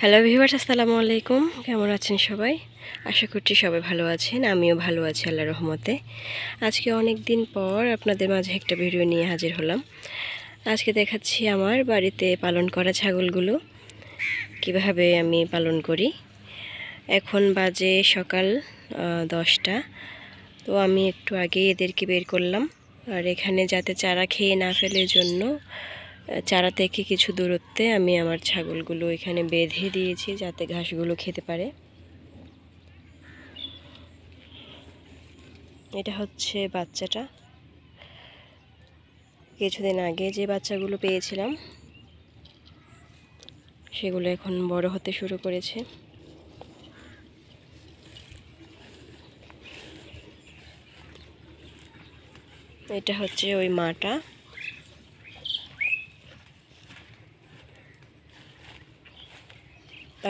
Hello viewers, আসসালামু আলাইকুম। কেমন আছেন সবাই? আশা করছি সবাই ভালো আছেন। আমিও ভালো আছি আল্লাহর রহমতে। আজকে অনেক দিন পর আপনাদের মাঝে একটা ভিডিও নিয়ে হাজির হলাম। আজকে দেখাচ্ছি আমার বাড়িতে পালন করা ছাগলগুলো কিভাবে আমি পালন করি। এখন বাজে সকাল 10টা। তো আমি একটু আগে এদেরকে বের করলাম। আর এখানে যাতে চারা খেয়ে না ফেলে জন্য চারা থেকে কিছু দূরত্বে আমি আমার ছাগলগুলো এখানে বেঁধে দিয়েছি যাতে ঘাসগুলো খেতে পারে। এটা হচ্ছে বাচ্চাটা। কিছুদিন আগে যে বাচ্চাগুলো পেয়েছিলাম সেগুলো এখন বড় হতে শুরু করেছে। এটা হচ্ছে ওই মাটা।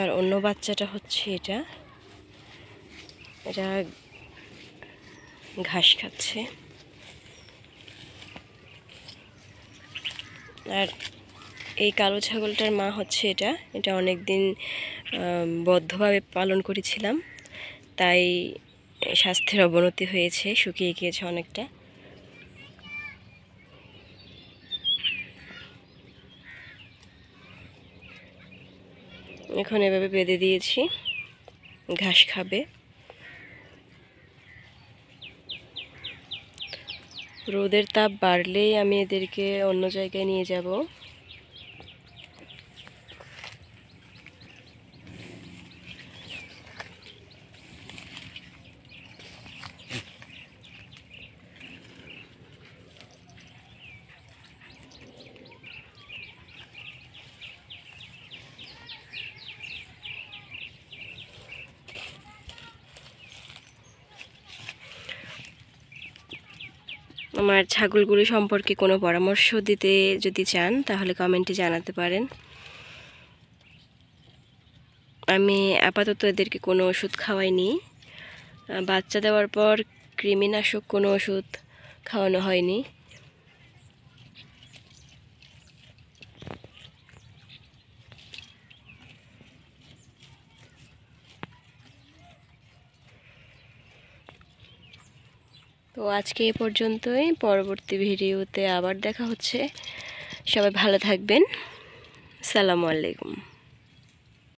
আর অন্য বাচ্চাটা হচ্ছে এটা এটা ঘাস খাচ্ছে। আর এই কালো ছাগলটার মা হচ্ছে এটা অনেক দিন বদ্ধভাবে পালন করেছিলাম, তাই স্বাস্থ্যের অবনতি হয়েছে, শুকিয়ে গিয়েছে অনেকটা। এখন এভাবে বেঁধে দিয়েছি, ঘাস খাবে। রোদের তাপ বাড়লেই আমি এদেরকে অন্য জায়গায় নিয়ে যাব। আমার ছাগলগুলো সম্পর্কে কোনো পরামর্শ দিতে যদি চান তাহলে কমেন্টে জানাতে পারেন। আমি আপাতত এদেরকে কোনো ওষুধ খাওয়াইনি। বাচ্চা দেওয়ার পর কৃমিনাশক কোনো ওষুধ খাওয়ানো হয়নি। তো আজকে এ পর্যন্তই। পরবর্তী ভিডিওতে আবার দেখা হচ্ছে। সবাই ভালো থাকবেন। আসসালামু আলাইকুম।